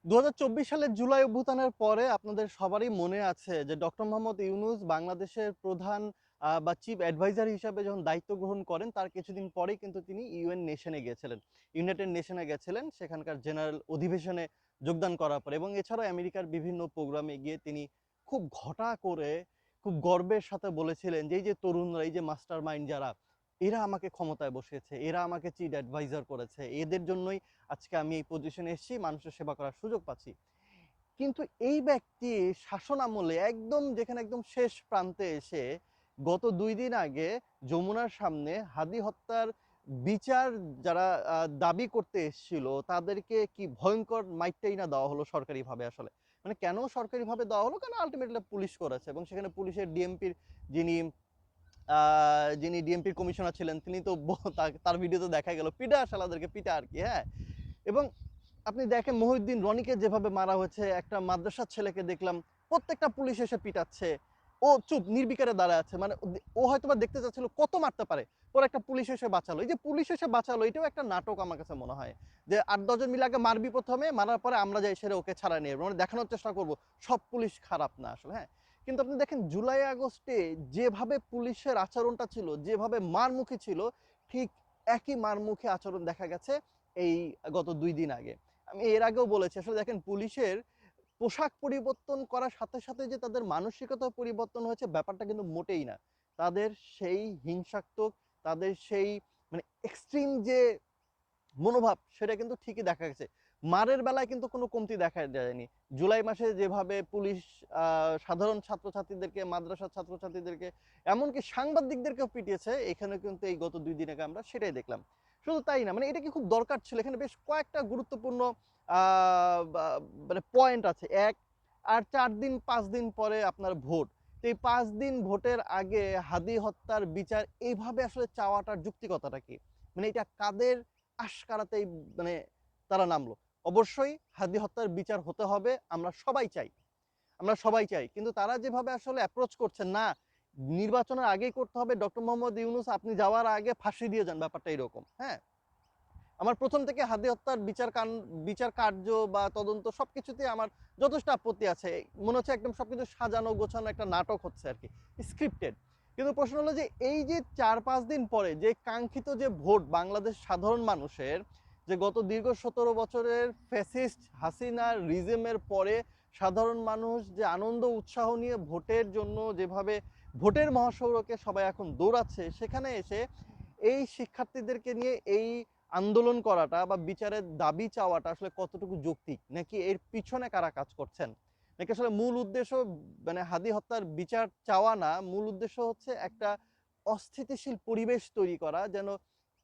২০২৪ সালের জুলাই অভ্যুত্থানের পরে আপনাদের সবারই মনে আছে যে ডক্টর মোহাম্মদ ইউনূস বাংলাদেশের প্রধান বা চিফ অ্যাডভাইজার হিসাবে যখন দায়িত্ব গ্রহণ করেন তার কিছুদিন পরেই কিন্তু তিনি ইউএন নেশনে গিয়েছিলেন। ইউনাইটেড নেশনে গেছিলেন সেখানকার জেনারেল অধিবেশনে যোগদান করার পরে এবং এছাড়াও আমেরিকার বিভিন্ন প্রোগ্রামে গিয়ে তিনি খুব ঘটা করে খুব গর্বের সাথে বলেছিলেন যে এই যে তরুণরা এই যে মাস্টার মাইন্ড যারা এরা আমাকে ক্ষমতায় বসিয়েছে, এরা আমাকে চিফ অ্যাডভাইজার করেছে, এদের জন্যই আজকে আমি এই পজিশনে এসেছি, মানুষের সেবা করার সুযোগ পাচ্ছি। কিন্তু এই ব্যক্তি শাসন আমলে একদম যেখানে একদম শেষ প্রান্তে এসে গত ২ দিন আগে যমুনার সামনে হাদি হত্যার বিচার যারা দাবি করতে এসেছিল তাদেরকে কি ভয়ঙ্কর মাইরটাই না দেওয়া হলো সরকারিভাবে আসলে। মানে কেন সরকারিভাবে দেওয়া হলো? কারণ আল্টিমেটলি পুলিশ করেছে এবং সেখানে পুলিশের ডিএমপির যিনি যিনি ডিএমপির কমিশনার ছিলেন তিনি তো তার ভিডিওতে দেখা গেল পিটা শালাদেরকে পিটা আরকি, হ্যাঁ? এবং আপনি দেখেন মহিউদ্দিন রনিকে যেভাবে মারা হয়েছে, একটা মাদ্রাসার ছেলেকে দেখলাম প্রত্যেকটা পুলিশ এসে পিটাচ্ছে। ও চুপ নির্বিকারে দাঁড়ায় আছে। মানে ও হয়তোবা দেখতে চাচ্ছিল কত মারতে পারে। পরে একটা পুলিশ এসে বাঁচালো। এই যে পুলিশ এসে বাঁচালো এটাও একটা নাটক আমার কাছে মনে হয়। যে ৮-১০ জন মিলে আগে মারবি ১ম এ, মারার পরে আমরা যাই সেরে ওকে ছাড়ায় নিয়ে আসবো। মানে দেখানোর চেষ্টা করব সব পুলিশ খারাপ না আসলে, হ্যাঁ? কিন্তু আপনি দেখেন জুলাই আগস্টে যেভাবে পুলিশের আচরণটা ছিল, যেভাবে মারমুখী ছিল, ঠিক একই মারমুখী আচরণ দেখা গেছে এই গত ২ দিন আগে। আমি এর আগেও বলেছি আসলে দেখেন পুলিশের পোশাক পরিবর্তন করার সাথে, সাথে যে তাদের মানসিকতা পরিবর্তন হয়েছে ব্যাপারটা কিন্তু মোটেই না। তাদের সেই হিংসাত্মক, তাদের সেই মানে এক্সট্রিম যে মনোভাব সেটা কিন্তু ঠিকই দেখা গেছে। মারের বেলায় কিন্তু কোনো কমতি দেখা যায়নি। জুলাই মাসে যেভাবে পুলিশ সাধারণ ছাত্রছাত্রীদেরকে, মাদ্রাসার ছাত্রছাত্রীদেরকে এমনকি সাংবাদিকদেরকেও পিটিয়েছে, এখানে কিন্তু এই গত ২ দিন আগে আমরা সেটাই দেখলাম। শুধু তাই না, মানে এটা কি খুব দরকার ছিল? এখানে বেশ কয়েকটা গুরুত্বপূর্ণ আ বা মানে পয়েন্ট আছে। ১ আর ৪ দিন ৫ দিন পরে আপনার ভোট। তো এই ৫ দিন ভোটের আগে হাদি হত্যার বিচার এভাবে আসলে চাওয়াটার যুক্তিকতাটা কি? মানে এটা কাদের আশকারাতেই মানে তারা নামলো। অবশ্যই হাদি হত্যার বিচার হতে হবে। আমরা সবাই চাই। আমরা সবাই চাই। কিন্তু তারা যেভাবে আসলে অ্যাপ্রোচ করছেন, না নির্বাচনের আগেই করতে হবে। ডক্টর মোহাম্মদ ইউনূস আপনি যাওয়ার আগে ফাঁসি দিয়ে যান, ব্যাপারটা এরকম। হ্যাঁ? আমার ১ম থেকে হাদি হত্যার বিচার কার্য বা তদন্ত সবকিছুতেই আমার যথেষ্ট আপত্তি আছে। মনে হচ্ছে একদম সবকিছু সাজানো গোছানো একটা নাটক হচ্ছে আরকি। স্ক্রিপ্টেড। কিন্তু প্রশ্ন হলো যে এই যে ৪-৫ দিন পরে যে কাঙ্ক্ষিত যে ভোট বাংলাদেশ সাধারণ মানুষের, যে গত দীর্ঘ ১৭ বছরের ফ্যাসিস্ট হাসিনার রিজিমের পরে সাধারণ মানুষ যে আনন্দ উৎসাহ নিয়ে ভোটের জন্য যেভাবে ভোটের মহাসড়কে সবাই এখন দৌড়াচ্ছে, সেখানে এসে এই শিক্ষার্থীদেরকে নিয়ে এই আন্দোলন করাটা বা বিচারের দাবি চাওয়াটা আসলে কতটুকু যৌক্তিক? নাকি এর পিছনে কারা কাজ করছেন? নাকি আসলে মূল উদ্দেশ্য মানে হাদি হত্যার বিচার চাওয়া না, মূল উদ্দেশ্য হচ্ছে একটা অস্থিতিশীল পরিবেশ তৈরি করা যেন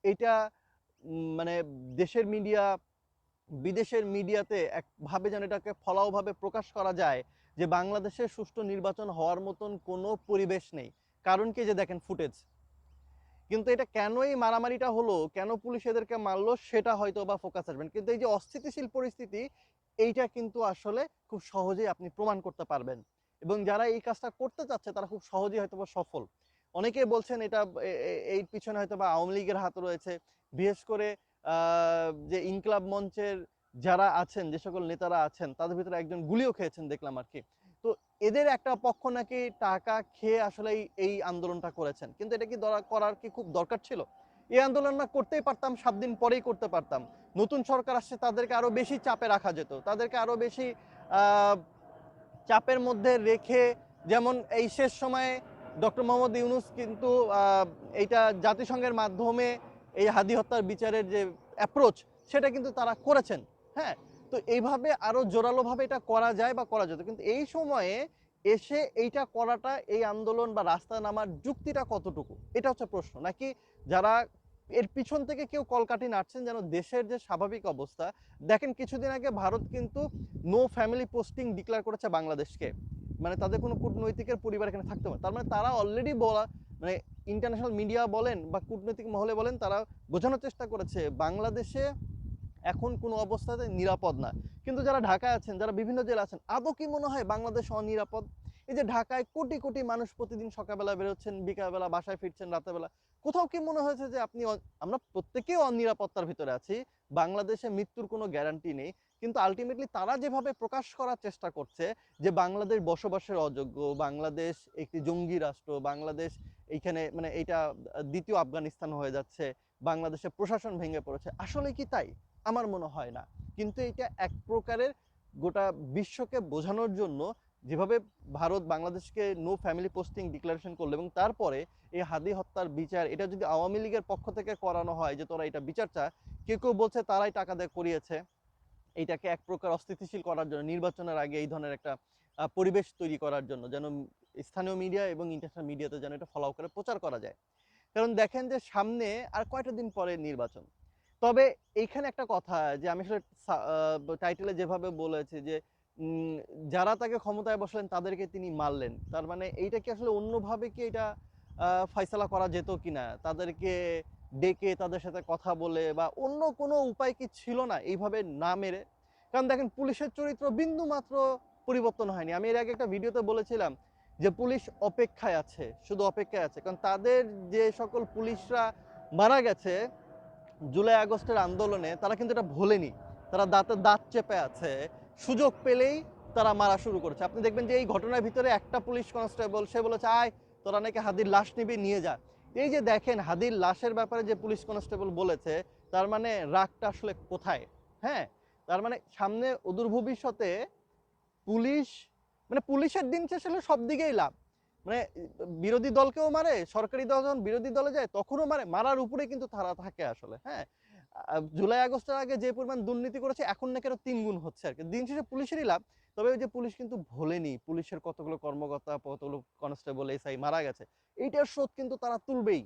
এটা মানে দেশের মিডিয়া, বিদেশের মিডিয়াতে একভাবে যেন এটাকে ফলাওভাবে প্রকাশ করা যায় যে বাংলাদেশে সুষ্ঠু নির্বাচন হওয়ার মতন কোনো পরিবেশ নেই। কারণ কি? যে দেখেন ফুটেজ। কিন্তু এটা কেন এই মারামারিটা হলো, কেন পুলিশ এদেরকে মারলো সেটা হয়তোবা ফোকাস আসবেন। কিন্তু এই যে অস্থিতিশীল পরিস্থিতি এইটা কিন্তু আসলে খুব সহজেই আপনি প্রমাণ করতে পারবেন। এবং যারা এই কাজটা করতে চাচ্ছে তারা খুব সহজেই হয়তোবা সফল। অনেকেই বলছেন এটা এর পিছনে হয়তোবা আওয়ামী লীগের হাত রয়েছে। বিশেষ করে আ যে ইনকিলাব মঞ্চের যারা আছেন, যে সকল নেতারা আছেন তাদের ভিতরে একজন গুলিও খেয়েছেন দেখলাম আরকি। তো এদের একটা পক্ষ নাকি টাকা খেয়ে আসলেই এই আন্দোলনটা করেছেন। কিন্তু এটা কি করার কি খুব দরকার ছিল? এই আন্দোলন না করতেই পারতাম, ৭ দিন পরেই করতে পারতাম। নতুন সরকার আসছে তাদেরকে আরো বেশি চাপে রাখা যেত। তাদেরকে আরো বেশি আ চাপের মধ্যে রেখে, যেমন এই শেষ সময়ে ডক্টর মোহাম্মদ ইউনূস কিন্তু এইটা জাতিসংঘের মাধ্যমে এই হাদি হত্যার বিচারের যে অ্যাপ্রোচ সেটা কিন্তু তারা করেছেন। হ্যাঁ? তো এইভাবে আরো জোরালোভাবে এটা করা যায় বা করা যেত। কিন্তু এই সময়ে এসে এইটা করাটা, এই আন্দোলন বা রাস্তায় নামার যুক্তিটা কতটুকু? এটা হচ্ছে প্রশ্ন। নাকি যারা এর পিছন থেকে কেউ কলকাঠি নাড়ছেন যেন দেশের যে স্বাভাবিক অবস্থা, দেখেন কিছুদিন আগে ভারত কিন্তু নো ফ্যামিলি পোস্টিং ডিক্লেয়ার করেছে বাংলাদেশকে। মানে তাদের কোনো কূটনৈতিকের পরিবার এখানে থাকতে পারে। তার মানে তারা অলরেডি মানে ইন্টারন্যাশনাল মিডিয়া বলেন বা কূটনৈতিক মহলে বলেন তারা বোঝানোর চেষ্টা করেছে বাংলাদেশে এখন কোনো অবস্থাতে নিরাপদ না। কিন্তু যারা ঢাকায় আছেন, যারা বিভিন্ন জেলায় আছেন, আদৌ কি মনে হয় বাংলাদেশ অনিরাপদ? এই যে ঢাকায় কোটি, কোটি মানুষ প্রতিদিন সকালবেলা বেরোচ্ছেন, বিকালবেলা বাসায় ফিরছেন রাতের বেলা। কোথাও কি মনে হয়েছে যে আপনি আমরা প্রত্যেকেই অনিরাপত্তার ভিতরে আছি, বাংলাদেশে মৃত্যুর কোনো গ্যারান্টি নেই, কিন্তু আলটিমেটলি তারা যেভাবে প্রকাশ করার চেষ্টা করছে যে বাংলাদেশ বসবাসের অযোগ্য, বাংলাদেশ একটি জঙ্গি রাষ্ট্র, বাংলাদেশ এইখানে মানে এইটা দ্বিতীয় আফগানিস্তান হয়ে যাচ্ছে, বাংলাদেশের প্রশাসন ভেঙে পড়েছে, আসলে কি তাই? আমার মনে হয় না। কিন্তু এটা এক প্রকারের গোটা বিশ্বকে বোঝানোর জন্য, যেভাবে ভারত বাংলাদেশকে নো ফ্যামিলি পোস্টিং ডিক্লারেশন করলো এবং তারপরে এই হাদি হত্যার বিচার এটা যদি আওয়ামী লীগের পক্ষ থেকে করানো হয় যে তোরা এটা বিচার চা, কেউ কেউ বলছে তারাই টাকা দিয়ে করিয়েছে এইটাকে এক প্রকার অস্থিতিশীল করার জন্য, নির্বাচনের আগে এই ধরনের একটা পরিবেশ তৈরি করার জন্য, যেন স্থানীয় মিডিয়া এবং ইন্টারন্যাশনাল মিডিয়াতে যেন এটা ফলো করে প্রচার করা যায়। কারণ দেখেন যে সামনে আর কয়টা দিন পরে নির্বাচন। তবে এইখানে একটা কথা যে আমি আসলে টাইটেলে যেভাবে বলেছি যে উম, যারা তাকে ক্ষমতায় বসলেন তাদেরকে তিনি মারলেন, তার মানে এইটা কি আসলে অন্যভাবে কি এটা ফয়সালা করা যেত কিনা, তাদেরকে ডেকে তাদের সাথে কথা বলে বা অন্য কোনো উপায় কি ছিল না এইভাবে না মেরে? কারণ দেখেন পুলিশের চরিত্র বিন্দু মাত্র পরিবর্তন হয়নি। আমি এর আগে একটা ভিডিওতে বলেছিলাম যে পুলিশ অপেক্ষায় আছে, শুধু অপেক্ষায় আছে, কারণ তাদের যে সকল পুলিশরা মারা গেছে জুলাই আগস্টের আন্দোলনে তারা কিন্তু এটা ভোলেনি, তারা দাঁতে দাঁত চেপে আছে, সুযোগ পেলেই তারা মারা শুরু করেছে। আপনি দেখবেন যে এই ঘটনার ভিতরে একটা পুলিশ কনস্টেবল সে বলেছে আয় তোরা নাকি হাদির লাশ নিবি নিয়ে যা। এই যে দেখেন হাদির লাশের ব্যাপারে যে পুলিশ কনস্টেবল বলেছে, তার মানে রাগটা আসলে কোথায়? হ্যাঁ, তার মানে সামনে অদূর ভবিষ্যতে পুলিশ মানে পুলিশের দিন শেষে হলে সব দিকেই লাভ, মানে বিরোধী দলকেও মারে, সরকারি দল যখন বিরোধী দলে যায় তখনও মারে, মারার উপরে কিন্তু তারা থাকে আসলে। হ্যাঁ, জুলাই আগস্টের আগে যে পরিমাণ দুর্নীতি করেছে এখন নাকি আরো 3 গুণ হচ্ছে আর কি, দিন শেষে পুলিশেরই লাভ। তবে ওই যে পুলিশ কিন্তু ভোলেনি পুলিশের কতগুলো কর্মকর্তা কতগুলো কনস্টেবল এসআই মারা গেছে, এইটার শোধ কিন্তু তারা তুলবেই।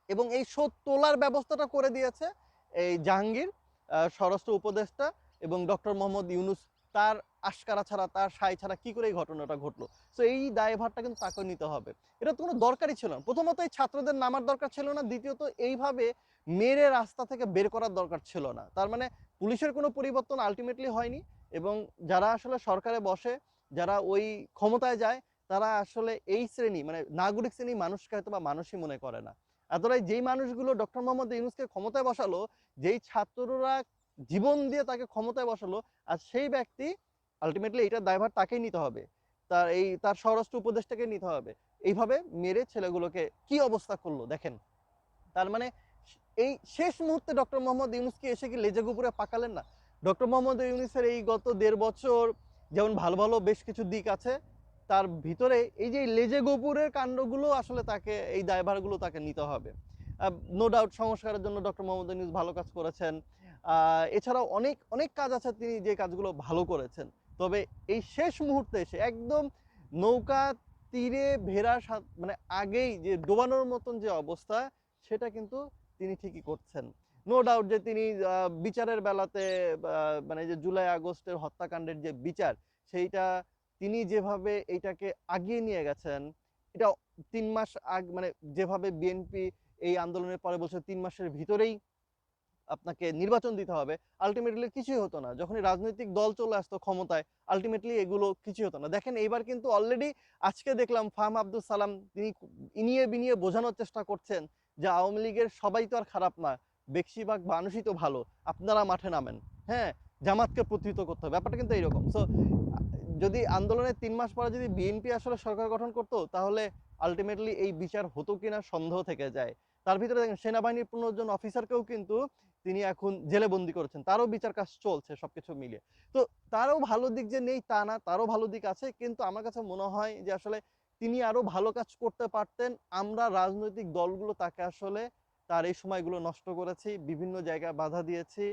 এবং এই শোধ তোলার ব্যবস্থাটা করে দিয়েছে এই জাহাঙ্গীর, স্বরাষ্ট্র উপদেষ্টা, এবং ডক্টর মোহাম্মদ ইউনুস। তার আশকারা ছাড়া, তার সাই ছাড়া কি করে এই ঘটনাটা ঘটলো? তো এই দায়ভারটা কিন্তু তাকে নিতে হবে। এটা তো কোনো দরকারই ছিল না। প্রথমত এই ছাত্রদের নামার দরকার ছিল না, দ্বিতীয়ত এইভাবে মেরে রাস্তা থেকে বের করার দরকার ছিল না। তার মানে পুলিশের কোনো পরিবর্তন আলটিমেটলি হয়নি, এবং যারা আসলে সরকারে বসে, যারা ওই ক্ষমতায় যায়, তারা আসলে এই শ্রেণী মানে নাগরিক শ্রেণী মানুষকে হয়তো বা মানুষই মনে করে না। এতটাই যেই মানুষগুলো ডক্টর মোহাম্মদ ইউনূসকে ক্ষমতায় বসালো, যেই ছাত্ররা জীবন দিয়ে তাকে ক্ষমতায় বসালো, আর সেই ব্যক্তি আলটিমেটলি এইটার দায়ভার তাকেই নিতে হবে, তার স্বরাষ্ট্র উপদেষ্টাকে নিতে হবে। এইভাবে মেরে ছেলেগুলোকে কি অবস্থা করলো দেখেন। তার মানে এই শেষ মুহূর্তে ডক্টর মোহাম্মদ ইউনূসকে এসে কি লেজে গুপুরে পাকালেন না? ডক্টর মোহাম্মদ ইউনূসের এই গত 1.5 বছর যেমন ভালো ভালো বেশ কিছু দিক আছে, তার ভিতরে এই যে লেজে গোপুরের কাণ্ডগুলো আসলে তাকে এই দায়ভারগুলো তাকে নিতে হবে। নো ডাউট সংস্কারের জন্য ডক্টর মোহাম্মদ ইউনূস ভালো কাজ করেছেন, এছাড়াও অনেক অনেক কাজ আছে তিনি যে কাজগুলো ভালো করেছেন। তবে এই শেষ মুহূর্তে এসে একদম নৌকা তীরে ভেড়া মানে আগেই যে ডোবানোর মতন যে অবস্থা, সেটা কিন্তু তিনি ঠিকই করছেন। নো ডাউট যে তিনি বিচারের বেলাতে মানে যে জুলাই আগস্টের হত্যাকাণ্ডের যে বিচার, সেইটা তিনি যেভাবে এইটাকে আগিয়ে নিয়ে গেছেন, এটা 3 মাস মানে যেভাবে বিএনপি এই আন্দোলনের পরে বলছে 3 মাসের ভিতরেই আপনাকে নির্বাচন দিতে হবে, আলটিমেটলি কিছুই হতো না। যখনই রাজনৈতিক দল চলে আসতো ক্ষমতায়, আলটিমেটলি এগুলো কিছুই হতো না। দেখেন এইবার কিন্তু অলরেডি আজকে দেখলাম ফাহাম আব্দুল সালাম তিনি ইনিয়ে বিনিয়ে বোঝানোর চেষ্টা করছেন যে আওয়ামী লীগের সবাই তো আর খারাপ না, বেশিরভাগ মানুষই তো ভালো, আপনারা মাঠে নামেন। হ্যাঁ, জামাতকে প্রতিহত করতে হবে, ব্যাপারটা কিন্তু এইরকম। সো যদি আন্দোলনের 3 মাস পরে যদি বিএনপি আসলে সরকার গঠন করতো, তাহলে আলটিমেটলি এই বিচার হতো কিনা সন্দেহ থেকে যায়। তার ভিতরে দেখেন সেনাবাহিনীর 15 জন অফিসারকেও কিন্তু তিনি এখন জেলে বন্দি করেছেন, তারও বিচার কাজ চলছে সবকিছু মিলিয়ে। তো তারও ভালো দিক যে নেই তা না, তারও ভালো দিক আছে, কিন্তু আমার কাছে মনে হয় যে আসলে তিনি আরো ভালো কাজ করতে পারতেন। আমরা রাজনৈতিক দলগুলো তাকে আসলে তার এই সময়গুলো নষ্ট করেছি, বিভিন্ন জায়গায় বাধা দিয়েছি,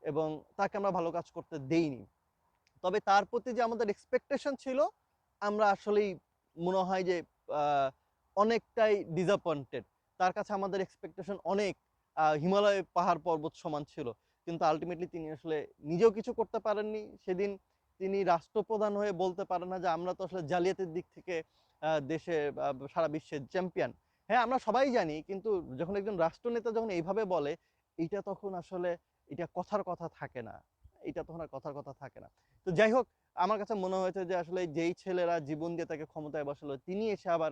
এবং তাকে আমরা ভালো কাজ করতে দেইনি। তবে তার প্রতি যে আমাদের এক্সপেকটেশন ছিল, আমরা আসলেই মনে হয় যে আহ, অনেকটাই ডিসঅ্যাপয়েন্টেড। তার কাছে আমাদের এক্সপেকটেশন অনেক হিমালয় পাহাড় পর্বত সমান ছিল, কিন্তু আলটিমেটলি তিনি আসলে নিজেও কিছু করতে পারেননি। সেদিন তিনি রাষ্ট্রপ্রধান হয়ে বলতে পারেন না যে আমরা তো আসলে জালিয়াতির দিক থেকে দেশে সারা বিশ্বের চ্যাম্পিয়ন। হ্যাঁ, আমরা সবাই জানি, কিন্তু যখন একজন রাষ্ট্রনেতা যখন এইভাবে বলে, এইটা তখন আসলে এটা কথার কথা থাকে না, এটা তখন আর কথার কথা থাকে না। তো যাই হোক, আমার কাছে মনে হয়েছে যে আসলে যেই ছেলেরা জীবন দিয়ে তাকে ক্ষমতায় বসালো, তিনি এসে আবার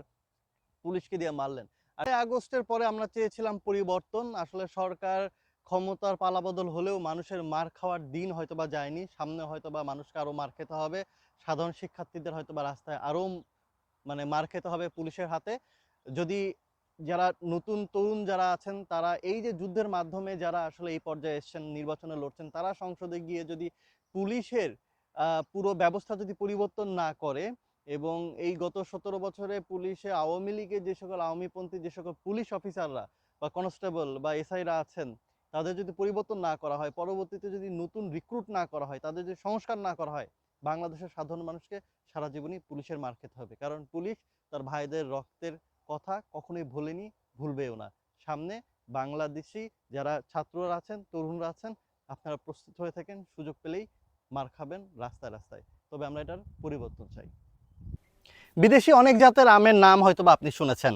পুলিশকে দিয়ে মারলেন। আগস্টের পরে আমরা চেয়েছিলাম পরিবর্তন। আসলে সরকার ক্ষমতার পালাবদল হলেও মানুষের মার খাওয়ার দিন হয়তোবা যায়নি। সামনে হয়তোবা মানুষকে আরো মার খেতে হবে। সাধারণ শিক্ষার্থীদের হয়তোবা রাস্তায় আরো মানে মার খেতে হবে পুলিশের হাতে। যদি যারা নতুন তরুণ যারা আছেন তারা এই যে যুদ্ধের মাধ্যমে যারা আসলে এই পর্যায়ে এসেছেন, নির্বাচনে লড়ছেন, তারা সংসদে গিয়ে যদি পুলিশের পুরো ব্যবস্থা যদি পরিবর্তন না করে এবং এই গত ১৭ বছরে পুলিশে আওয়ামী লীগের যে সকল আওয়ামীপন্থী যে সকল পুলিশ অফিসাররা বা কনস্টেবল বা এসআইরা আছেন, তাদের যদি পরিবর্তন না করা হয়, পরবর্তীতে যদি নতুন রিক্রুট না করা হয়, তাদের যদি সংস্কার না করা হয়, বাংলাদেশের সাধারণ মানুষকে সারা জীবনই পুলিশের মার খেতে হবে। কারণ পুলিশ তার ভাইদের রক্তের কথা কখনোই ভোলেনি, ভুলবেও না। সামনে বাংলাদেশি যারা ছাত্ররা আছেন, তরুণরা আছেন, আপনারা প্রস্তুত হয়ে থাকেন, সুযোগ পেলেই মার খাবেন রাস্তায় রাস্তায়। তবে আমরা এটার পরিবর্তন চাই। বিদেশি অনেক জাতের আমের নাম হয়তোবা আপনি শুনেছেন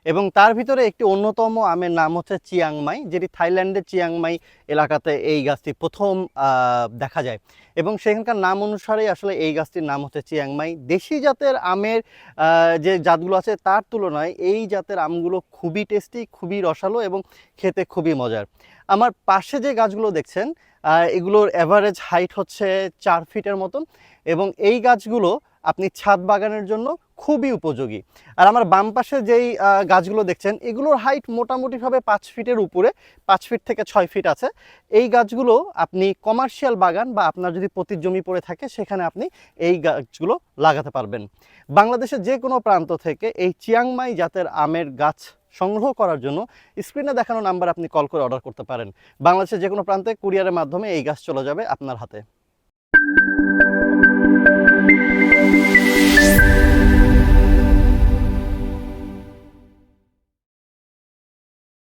এবং তার ভিতরে একটি অন্যতম আমের নাম হচ্ছে চিয়াংমাই, যেটি থাইল্যান্ডের চিয়াংমাই এলাকাতে এই গাছটি প্রথম দেখা যায় এবং সেখানকার নাম অনুসারেই আসলে এই গাছটির নাম হচ্ছে চিয়াংমাই। দেশি জাতের আমের যে জাতগুলো আছে তার তুলনায় এই জাতের আমগুলো খুবই টেস্টি, খুবই রসালো এবং খেতে খুবই মজার। আমার পাশে যে গাছগুলো দেখছেন এগুলোর অ্যাভারেজ হাইট হচ্ছে 4 ফিটের মতন এবং এই গাছগুলো আপনি ছাদ বাগানের জন্য খুবই উপযোগী। আর আমার বাম পাশে যেই গাছগুলো দেখছেন এগুলোর হাইট মোটামুটিভাবে 5 ফিটের উপরে, 5 ফিট থেকে 6 ফিট আছে। এই গাছগুলো আপনি কমার্শিয়াল বাগান বা আপনার যদি পতির জমি পড়ে থাকে সেখানে আপনি এই গাছগুলো লাগাতে পারবেন। বাংলাদেশের যে কোনো প্রান্ত থেকে এই চিয়াংমাই জাতের আমের গাছ সংগ্রহ করার জন্য স্ক্রিনে দেখানো নাম্বার আপনি কল করে অর্ডার করতে পারেন। বাংলাদেশের যে কোনো প্রান্তে কুরিয়ারের মাধ্যমে এই গাছ চলে যাবে আপনার হাতে।